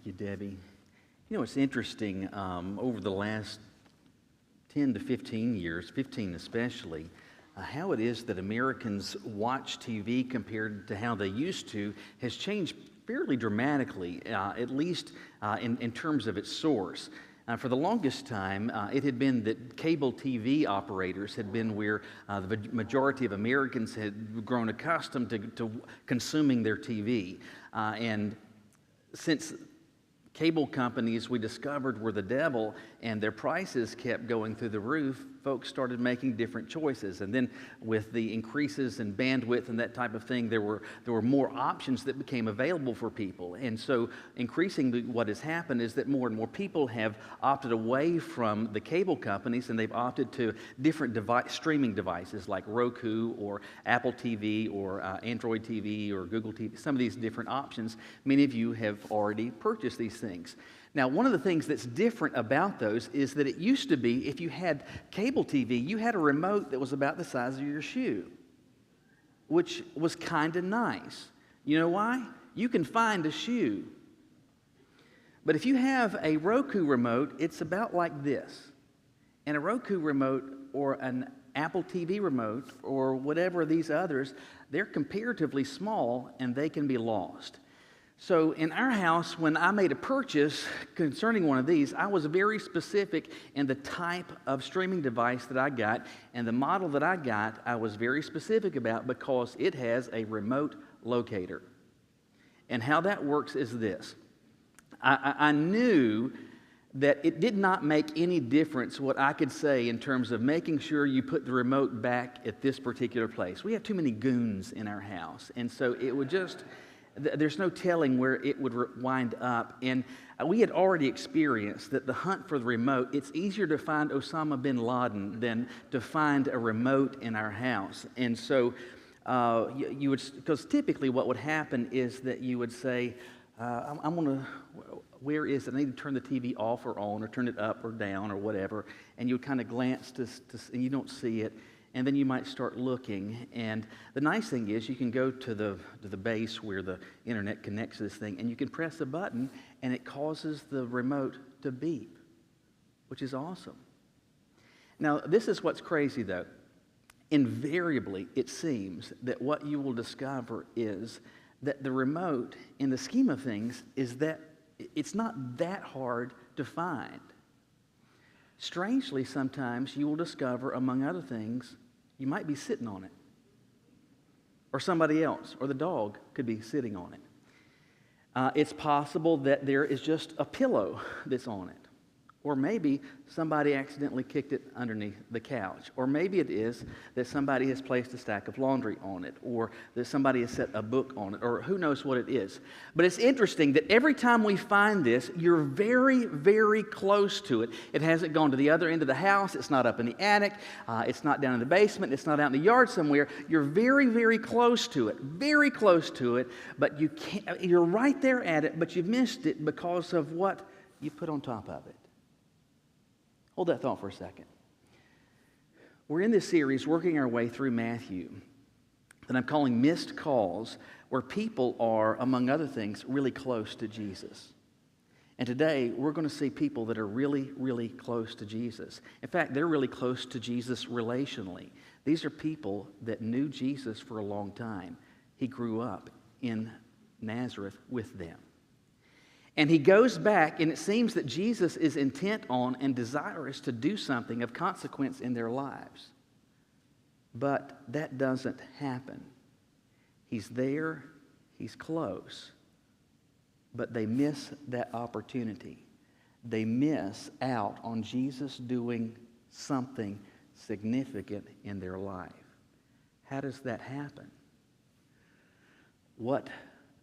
Thank you, Debbie. You know, it's interesting, over the last 10 to 15 years, 15 especially, how it is that Americans watch TV compared to how they used to has changed fairly dramatically, at least in terms of its source. For the longest time, it had been that cable TV operators had been where the majority of Americans had grown accustomed to consuming their TV. And since cable companies, we discovered, were the devil, and their prices kept going through the roof, folks started making different choices. And then with the increases in bandwidth and that type of thing, there were more options that became available for people. And so increasingly what has happened is that more and more people have opted away from the cable companies, and they've opted to different streaming devices like Roku or Apple TV or Android TV or Google TV, some of these different options. Many of you have already purchased these things. Now, one of the things that's different about those is that it used to be, if you had cable TV, you had a remote that was about the size of your shoe, which was kind of nice. You know why? You can find a shoe. But if you have a Roku remote, it's about like this. And a Roku remote or an Apple TV remote or whatever these others, they're comparatively small and they can be lost. So in our house, when I made a purchase concerning one of these, I was very specific in the type of streaming device that I got, and the model that I got, I was very specific about because it has a remote locator. And how that works is this. I knew that it did not make any difference what I could say in terms of making sure you put the remote back at this particular place. We have too many goons in our house, and so it would just... There's no telling where it would wind up. And we had already experienced that the hunt for the remote, it's easier to find Osama bin Laden than to find a remote in our house. And so you would, because typically what would happen is that you would say, I'm going to, where is it? I need to turn the TV off or on or turn it up or down or whatever. And you would kind of glance and you don't see it. And then you might start looking, and the nice thing is you can go to the base where the internet connects to this thing, and you can press a button, and it causes the remote to beep, which is awesome. Now, this is what's crazy, though. Invariably, it seems that what you will discover is that the remote, in the scheme of things, is that it's not that hard to find. Strangely, sometimes you will discover, among other things, you might be sitting on it. Or somebody else, or the dog could be sitting on it. It's possible that there is just a pillow that's on it. Or maybe somebody accidentally kicked it underneath the couch. Or maybe it is that somebody has placed a stack of laundry on it. Or that somebody has set a book on it. Or who knows what it is. But it's interesting that every time we find this, you're very, very close to it. It hasn't gone to the other end of the house. It's not up in the attic. It's not down in the basement. It's not out in the yard somewhere. You're very, very close to it. Very close to it. But you're right there at it, but you've missed it because of what you put on top of it. Hold that thought for a second. We're in this series working our way through Matthew that I'm calling Missed Calls, where people are, among other things, really close to Jesus. And today, we're going to see people that are really, really close to Jesus. In fact, they're really close to Jesus relationally. These are people that knew Jesus for a long time. He grew up in Nazareth with them. And he goes back, and it seems that Jesus is intent on and desirous to do something of consequence in their lives. But that doesn't happen. He's there, he's close, but they miss that opportunity. They miss out on Jesus doing something significant in their life. How does that happen? What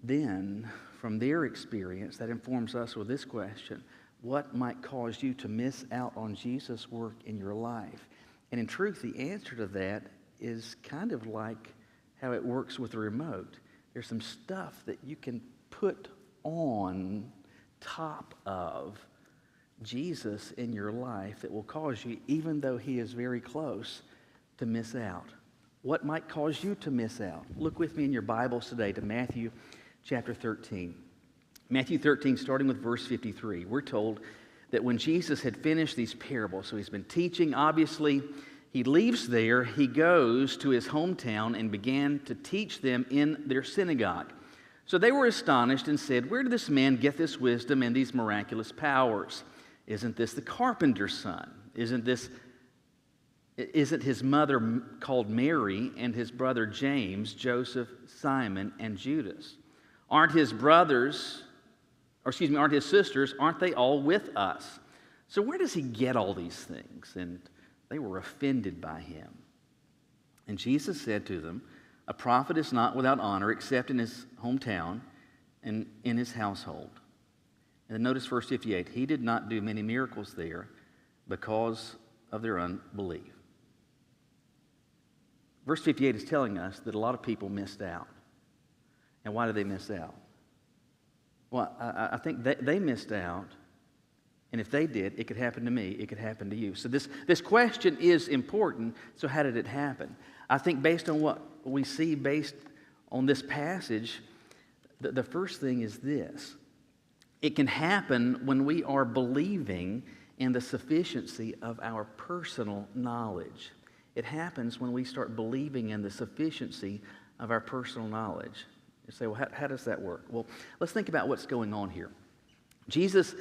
then, from their experience, that informs us with this question: what might cause you to miss out on Jesus' work in your life? And in truth, the answer to that is kind of like how it works with a remote. There's some stuff that you can put on top of Jesus in your life that will cause you, even though he is very close, to miss out. What might cause you to miss out? Look with me in your Bibles today to Matthew chapter 13. Matthew 13, starting with verse 53, we're told that when Jesus had finished these parables, so he's been teaching, obviously, he leaves there, he goes to his hometown and began to teach them in their synagogue. So they were astonished and said, "Where did this man get this wisdom and these miraculous powers? Isn't this the carpenter's son? Isn't his mother called Mary and his brother James, Joseph, Simon, and Judas? Aren't his sisters, aren't they all with us? So where does he get all these things?" And they were offended by him. And Jesus said to them, "A prophet is not without honor except in his hometown and in his household." And then notice verse 58, he did not do many miracles there because of their unbelief. Verse 58 is telling us that a lot of people missed out. And why did they miss out? Well, I think they missed out, and if they did, it could happen to me, it could happen to you. So this question is important, so how did it happen? I think based on what we see based on this passage, the first thing is this. It can happen when we are believing in the sufficiency of our personal knowledge. It happens when we start believing in the sufficiency of our personal knowledge. You say, well, how does that work? Well, let's think about what's going on here. Jesus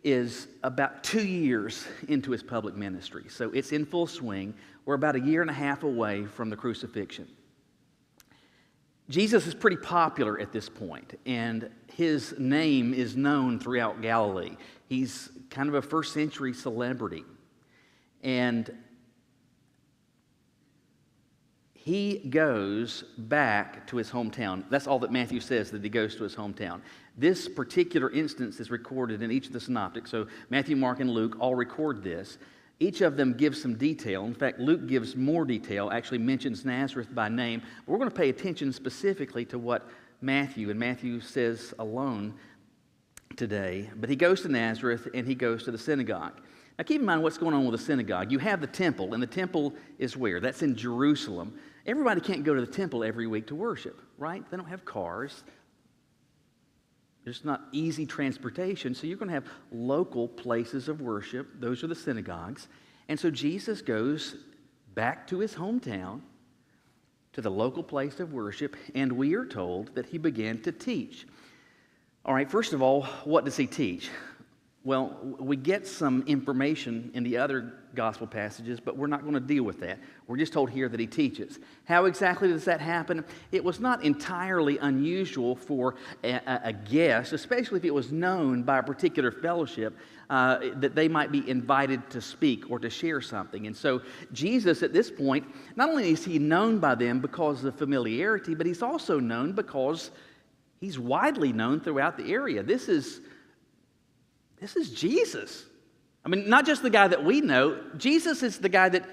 is about 2 years into his public ministry, so it's in full swing. We're about 1.5 years away from the crucifixion. Jesus is pretty popular at this point, and his name is known throughout Galilee. He's kind of a first-century celebrity, and he goes back to his hometown. That's all that Matthew says, that he goes to his hometown. This particular instance is recorded in each of the synoptics. So Matthew, Mark, and Luke all record this. Each of them gives some detail. In fact, Luke gives more detail, actually mentions Nazareth by name. But we're going to pay attention specifically to what Matthew says alone today. But he goes to Nazareth and he goes to the synagogue. Now keep in mind what's going on with the synagogue. You have the temple, and the temple is where? That's in Jerusalem. Everybody can't go to the temple every week to worship, right? They don't have cars. There's not easy transportation, so you're going to have local places of worship. Those are the synagogues. And so Jesus goes back to his hometown, to the local place of worship, and we are told that he began to teach. All right, first of all, what does he teach? Well, we get some information in the other gospel passages, but we're not going to deal with that. We're just told here that he teaches. How exactly does that happen? It was not entirely unusual for a guest, especially if it was known by a particular fellowship, that they might be invited to speak or to share something. And so Jesus, at this point, not only is he known by them because of familiarity, but he's also known because he's widely known throughout the area. This is Jesus. I mean, not just the guy that we know. Jesus is the guy that,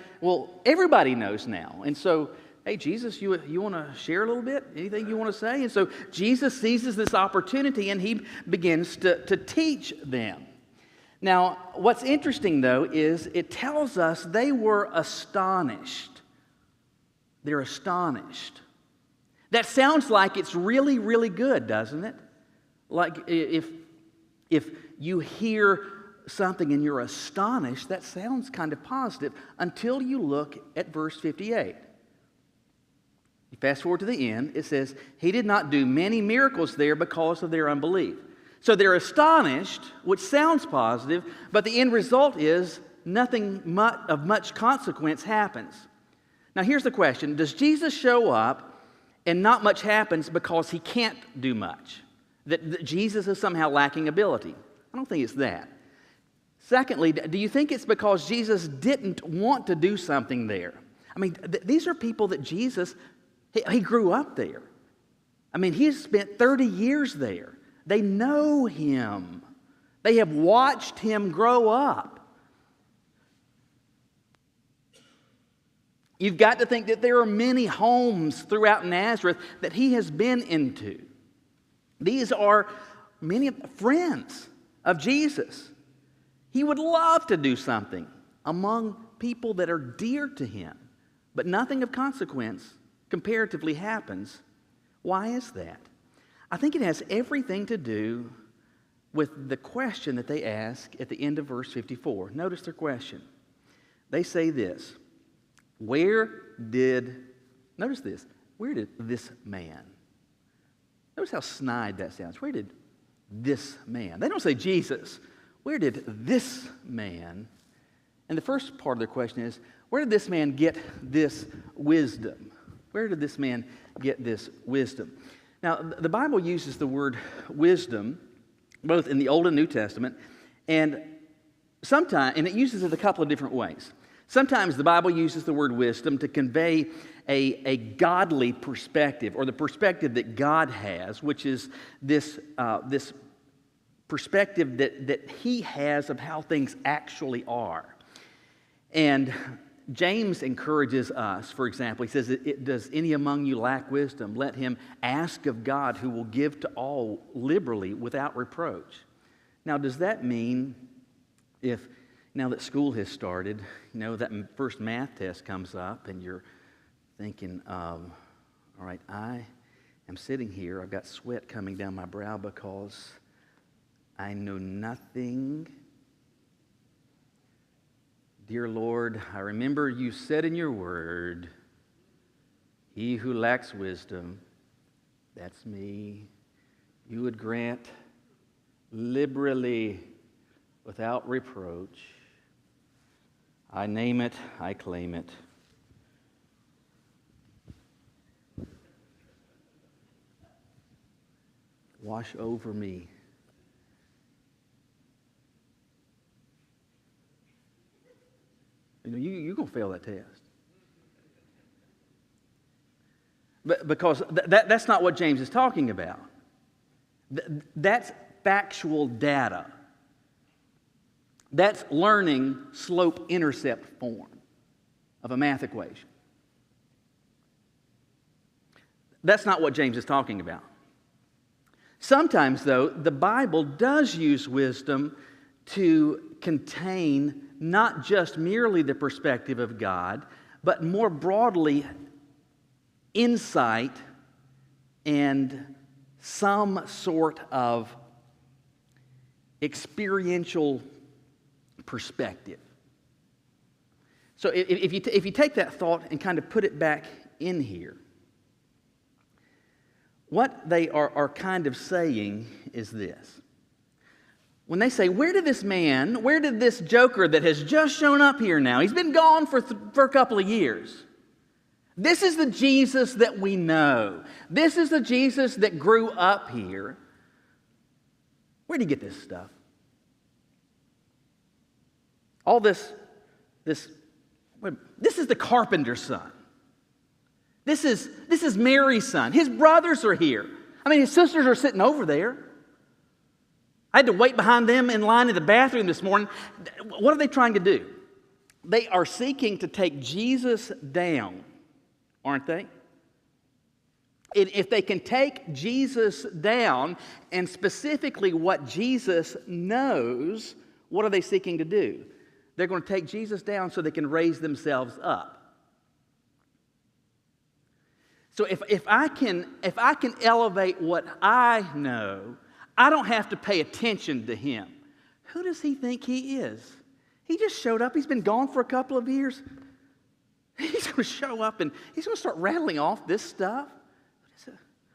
everybody knows now. And so, hey, Jesus, you want to share a little bit? Anything you want to say? And so Jesus seizes this opportunity and he begins to teach them. Now, what's interesting, though, is it tells us they were astonished. They're astonished. That sounds like it's really, really good, doesn't it? Like if you hear something and you're astonished, that sounds kind of positive until you look at verse 58. You fast forward to the end, it says, he did not do many miracles there because of their unbelief. So they're astonished, which sounds positive, but the end result is nothing of much consequence happens. Now here's the question. Does Jesus show up and not much happens because he can't do much? That Jesus is somehow lacking ability? I don't think it's that. Secondly, do you think it's because Jesus didn't want to do something there? I mean, these are people that Jesus, he grew up there. I mean, he's spent 30 years there. They know him. They have watched him grow up. You've got to think that there are many homes throughout Nazareth that he has been into. These are many friends of Jesus. He would love to do something among people that are dear to him, but nothing of consequence comparatively happens. Why is that? I think it has everything to do with the question that they ask at the end of verse 54. Notice their question. They say this, notice this, where did this man? Notice how snide that sounds. Where did this man? They don't say Jesus. Where did this man? And the first part of their question is, where did this man get this wisdom? Where did this man get this wisdom? Now, the Bible uses the word wisdom both in the Old and New Testament, and it uses it a couple of different ways. Sometimes the Bible uses the word wisdom to convey a godly perspective, or the perspective that God has, which is this perspective that He has of how things actually are. And James encourages us, for example, he says, does any among you lack wisdom? Let him ask of God, who will give to all liberally without reproach. Now, does that mean now that school has started, that first math test comes up and you're thinking, all right, I am sitting here, I've got sweat coming down my brow because I know nothing. Dear Lord, I remember you said in your word, he who lacks wisdom, that's me, you would grant liberally without reproach. I name it, I claim it. Wash over me. You're going to fail that test. But because that's not what James is talking about. That's factual data. That's learning slope-intercept form of a math equation. That's not what James is talking about. Sometimes, though, the Bible does use wisdom to contain not just merely the perspective of God, but more broadly, insight and some sort of experiential perspective. So if you take that thought and kind of put it back in here, what they are kind of saying is this. When they say, where did this joker that has just shown up here now, he's been gone for a couple of years. This is the Jesus that we know. This is the Jesus that grew up here. Where did he get this stuff? All this is the carpenter's son. This is Mary's son. His brothers are here. His sisters are sitting over there. I had to wait behind them in line in the bathroom this morning. What are they trying to do? They are seeking to take Jesus down, aren't they? If they can take Jesus down, and specifically what Jesus knows, what are they seeking to do? They're going to take Jesus down so they can raise themselves up. So if I can elevate what I know, I don't have to pay attention to him. Who does he think he is? He just showed up. He's been gone for a couple of years. He's going to show up and he's going to start rattling off this stuff.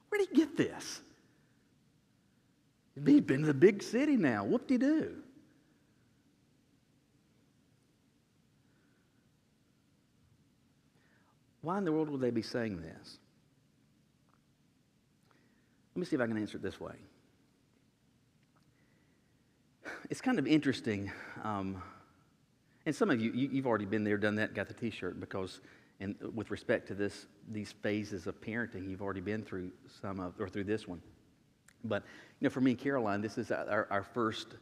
Where did he get this? He's been to the big city now. Whoop-de-doo. Why in the world would they be saying this? Let me see if I can answer it this way. It's kind of interesting, and some of you've already been there, done that, got the T-shirt, because, and with respect to these phases of parenting, you've already been through through this one. But for me and Caroline, this is our first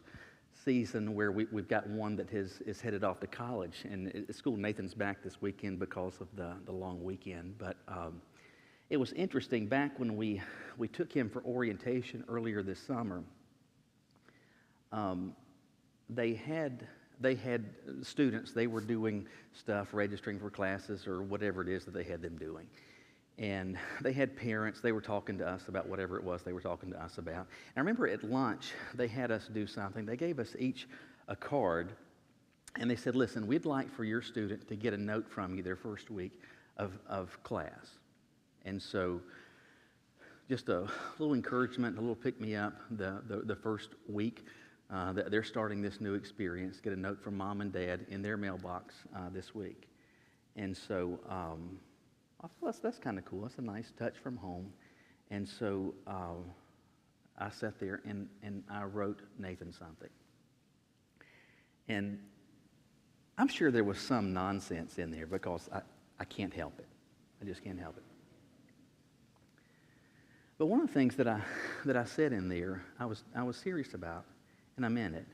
season where we've got one that is headed off to college, and at school Nathan's back this weekend because of the long weekend. But it was interesting back when we took him for orientation earlier this summer. They had students, they were doing stuff, registering for classes or whatever it is that they had them doing. And they had parents. They were talking to us about whatever it was they were talking to us about. And I remember at lunch, they had us do something. They gave us each a card, and they said, listen, we'd like for your student to get a note from you their first week of class. And so just a little encouragement, a little pick-me-up the first week that they're starting this new experience. Get a note from mom and dad in their mailbox this week. And so I thought that's kind of cool. That's a nice touch from home. And so I sat there and I wrote Nathan something. And I'm sure there was some nonsense in there because I can't help it. I just can't help it. But one of the things that I said in there, I was serious about, and I meant it.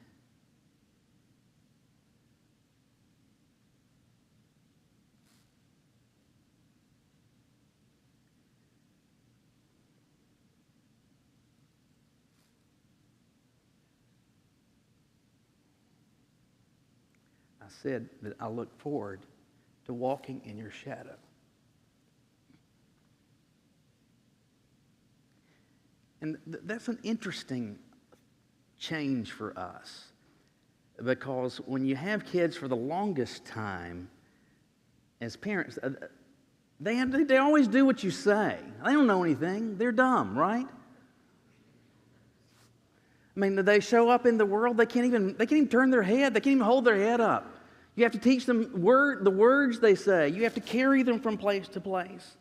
I said that I look forward to walking in your shadow. And that's an interesting change for us, because when you have kids for the longest time, as parents, they always do what you say. They don't know anything. They're dumb, right? I mean, they show up in the world, they can't even turn their head. They can't even hold their head up. You have to teach them the words they say. You have to carry them from place to place.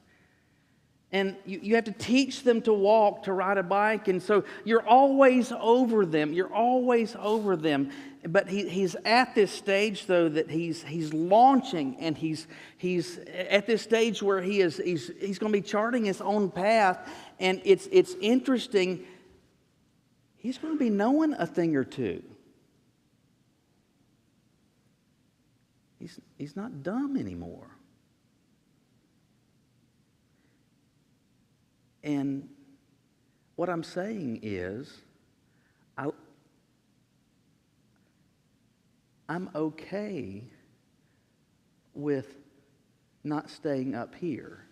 And you have to teach them to walk, to ride a bike. And so you're always over them. You're always over them. But he's at this stage, though, that he's launching, and he's at this stage where he's going to be charting his own path. And it's interesting. He's going to be knowing a thing or two. He's not dumb anymore. And what I'm saying is, I'm okay with not staying up here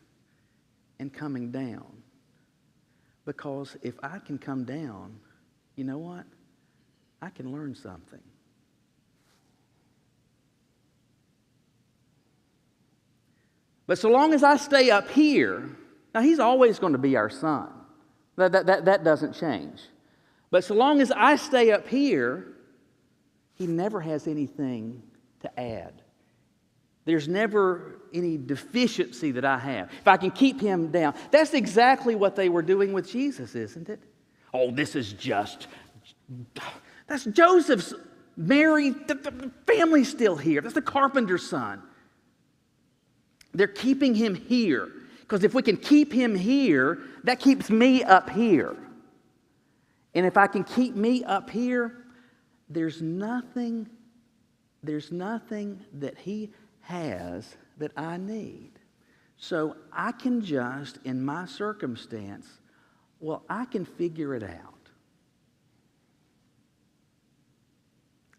and coming down. Because if I can come down, you know what? I can learn something. But so long as I stay up here, now he's always going to be our son. That doesn't change. But so long as I stay up here, he never has anything to add. There's never any deficiency that I have. If I can keep him down. That's exactly what they were doing with Jesus, isn't it? Oh, that's Joseph's Mary, the family's still here. That's the carpenter's son. They're keeping him here. Because if we can keep him here, that keeps me up here. And if I can keep me up here, there's nothing that he has that I need. So I can just, in my circumstance, I can figure it out.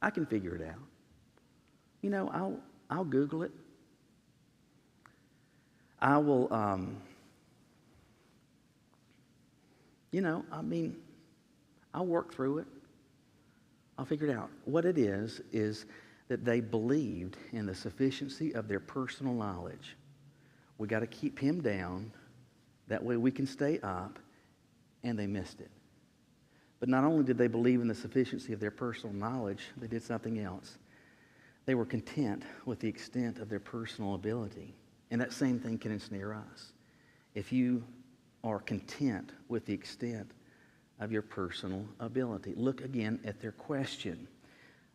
I can figure it out. You know, I'll Google it. I will, I'll work through it. I'll figure it out. What it is that they believed in the sufficiency of their personal knowledge. We got to keep him down. That way we can stay up. And they missed it. But not only did they believe in the sufficiency of their personal knowledge, they did something else. They were content with the extent of their personal ability. And that same thing can ensnare us. If you are content with the extent of your personal ability. Look again at their question.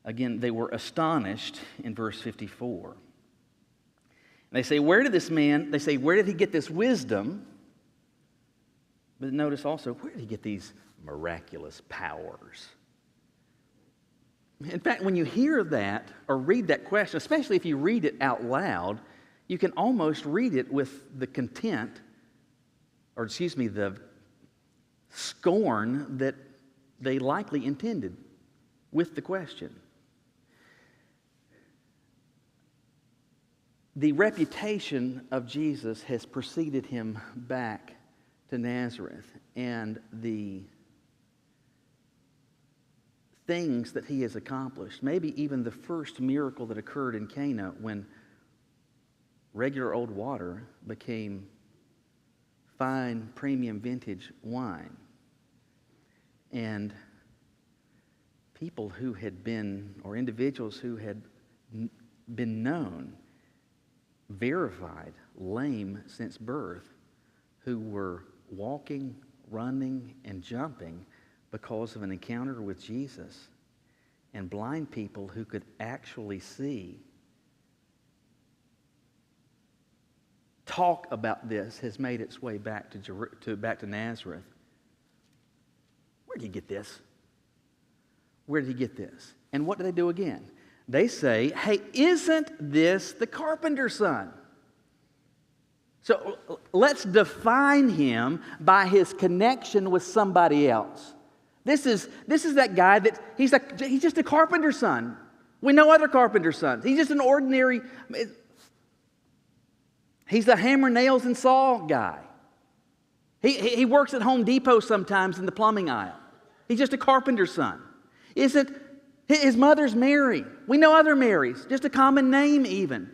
Again, they were astonished in verse 54. And they say, where did he get this wisdom? But notice also, where did he get these miraculous powers? In fact, when you hear that or read that question, especially if you read it out loud, you can almost read it with the the scorn that they likely intended with the question. The reputation of Jesus has preceded him back to Nazareth, and the things that he has accomplished, maybe even the first miracle that occurred in Cana when regular old water became fine premium vintage wine. And people who had been, or individuals who had been known, verified, lame since birth, who were walking, running, and jumping because of an encounter with Jesus, and blind people who could actually see. Talk about this has made its way back to Nazareth. Where did he get this? Where did he get this? And what do they do again? They say, hey, isn't this the carpenter's son? So let's define him by his connection with somebody else. This is that guy that he's just a carpenter's son. We know other carpenter's sons. He's just an ordinary, he's the hammer, nails, and saw guy. He works at Home Depot sometimes in the plumbing aisle. He's just a carpenter's son. His mother's Mary. We know other Marys, just a common name even.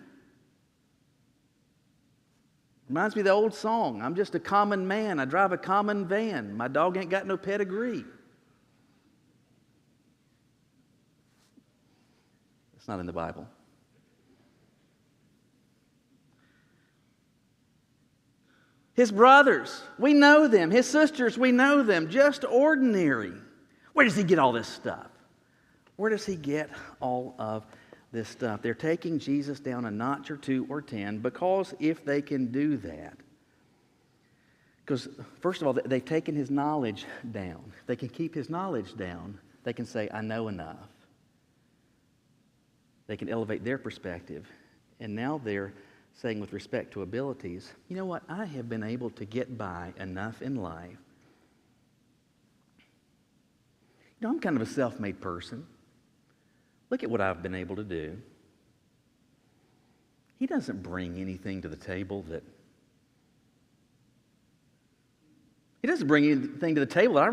Reminds me of the old song, I'm just a common man, I drive a common van, my dog ain't got no pedigree. It's not in the Bible. His brothers, we know them. His sisters, we know them. Just ordinary. Where does he get all this stuff? Where does he get all of this stuff? They're taking Jesus down a notch or 2 or 10 because if they can do that, because first of all, they've taken his knowledge down. If they can keep his knowledge down, they can say, I know enough. They can elevate their perspective. And now they're saying with respect to abilities, you know what, I have been able to get by enough in life. You know, I'm kind of a self-made person. Look at what I've been able to do. He doesn't bring anything to the table that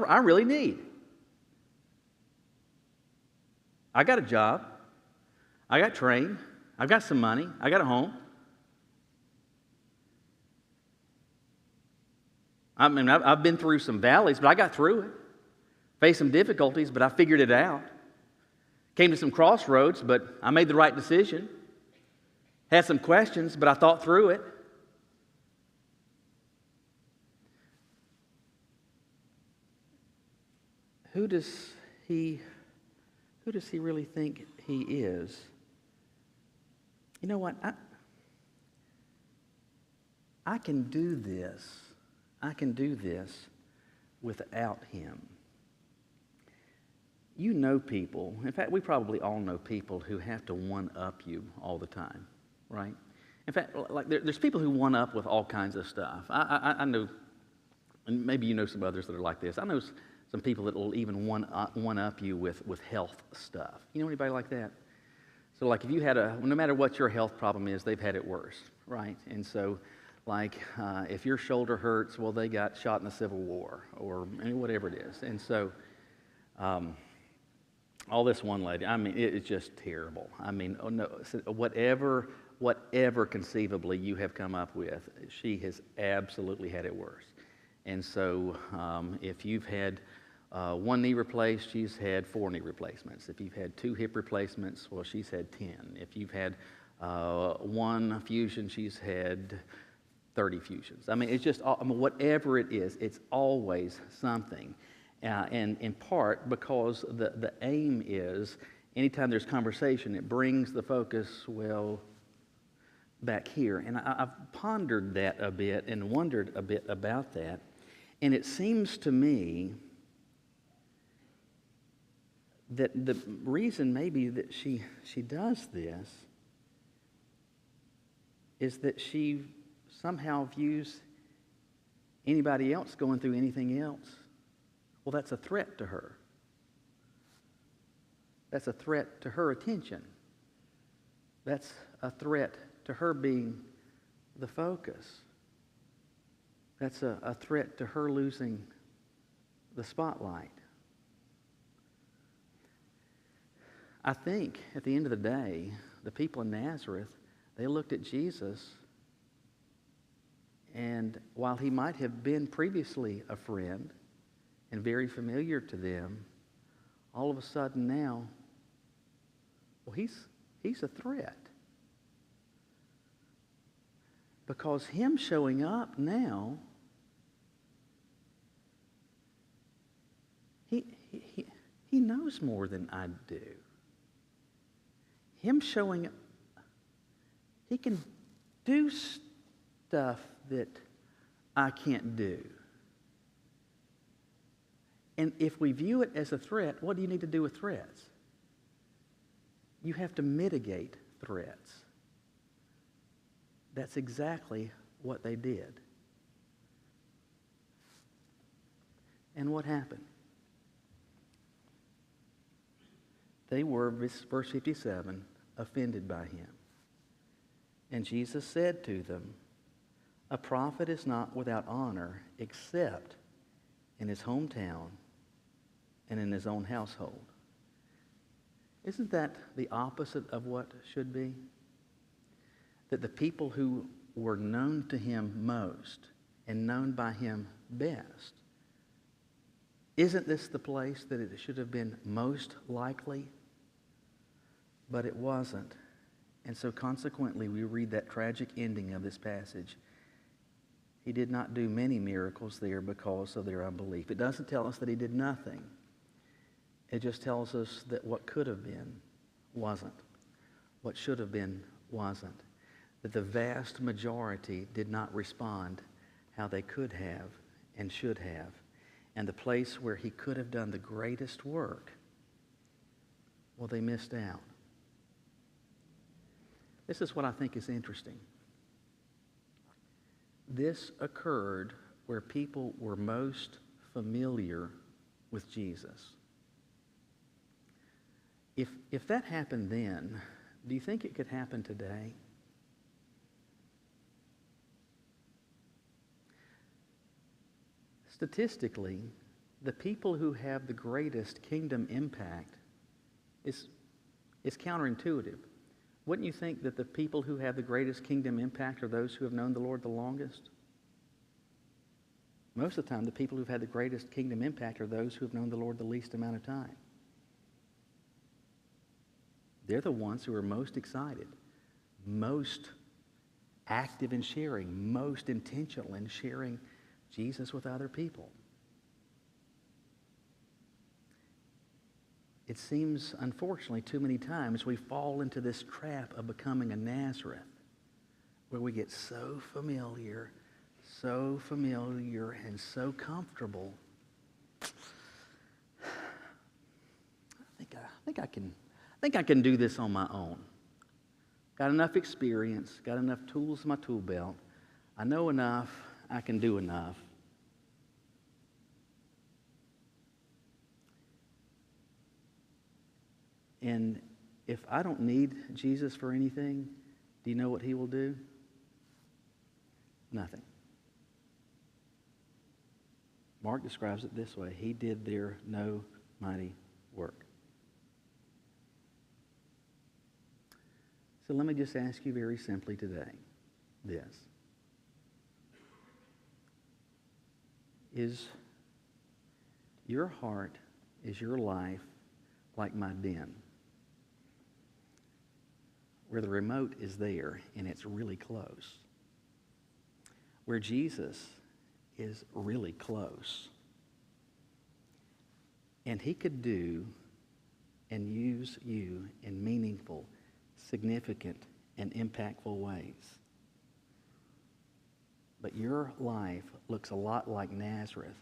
I really need. I got a job. I got trained. I've got some money. I got a home. I mean, I've been through some valleys, but I got through it. Faced some difficulties, but I figured it out. Came to some crossroads, but I made the right decision. Had some questions, but I thought through it. Who does he really think he is? You know what? I can do this. I can do this without him. You know people, in fact, we probably all know people who have to one-up you all the time, right? In fact, like there's people who one-up with all kinds of stuff. I know, and maybe you know some others that are like this. I know some people that will even one-up you with health stuff. You know anybody like that? So like if you had no matter what your health problem is, they've had it worse, right? And so like if your shoulder hurts, well, they got shot in the Civil War or whatever it is. And so all this one lady, I mean, it's just terrible. I mean, oh no, whatever conceivably you have come up with, she has absolutely had it worse. And so if you've had 1 knee replaced, she's had 4 knee replacements. If you've had 2 hip replacements, well, she's had 10. If you've had 1 fusion, she's had 30 fusions. I mean, it's just, whatever it is, it's always something. And in part because the aim is, anytime there's conversation, it brings the focus, well, back here. And I've pondered that a bit and wondered a bit about that. And it seems to me that the reason maybe that she does this is that she somehow views anybody else going through anything else, well, that's a threat to her. That's a threat to her attention. That's a threat to her being the focus. That's a threat to her losing the spotlight. I think at the end of the day, the people in Nazareth, they looked at Jesus, and while he might have been previously a friend and very familiar to them, all of a sudden now, well, he's a threat. Because him showing up now, he knows more than I do. Him showing up, he can do stuff that I can't do. And if we view it as a threat, what do you need to do with threats? You have to mitigate threats. That's exactly what they did. And what happened? They were, verse 57, offended by him. And Jesus said to them, "A prophet is not without honor except in his hometown and in his own household." Isn't that the opposite of what should be? That the people who were known to him most and known by him best, isn't this the place that it should have been most likely? But it wasn't. And so consequently, we read that tragic ending of this passage. He did not do many miracles there because of their unbelief. It doesn't tell us that he did nothing. It just tells us that what could have been wasn't. What should have been wasn't. That the vast majority did not respond how they could have and should have. And the place where he could have done the greatest work, well, they missed out. This is what I think is interesting. This occurred where people were most familiar with Jesus. If that happened then, do you think it could happen today? Statistically, the people who have the greatest kingdom impact is counterintuitive. Wouldn't you think that the people who have the greatest kingdom impact are those who have known the Lord the longest? Most of the time, the people who've had the greatest kingdom impact are those who have known the Lord the least amount of time. They're the ones who are most excited, most active in sharing, most intentional in sharing Jesus with other people. It seems, unfortunately, too many times we fall into this trap of becoming a Nazareth, where we get so familiar and so comfortable. I think I can do this on my own. Got enough experience, got enough tools in my tool belt. I know enough, I can do enough. And if I don't need Jesus for anything, do you know what he will do? Nothing. Mark describes it this way: he did there no mighty work. So let me just ask you very simply today this. Is your heart, is your life like my den, where the remote is there and it's really close, where Jesus is really close, and he could do and use you in meaningful, significant, and impactful ways? But your life looks a lot like Nazareth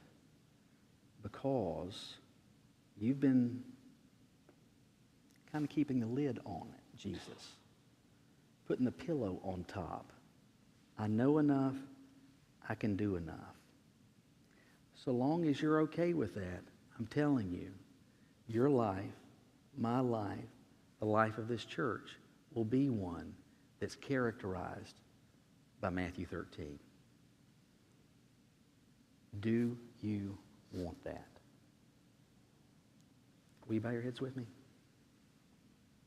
because you've been kind of keeping the lid on it, Jesus. Putting the pillow on top. I know enough, I can do enough. So long as you're okay with that, I'm telling you, your life, my life, the life of this church will be one that's characterized by Matthew 13. Do you want that? Will you bow your heads with me?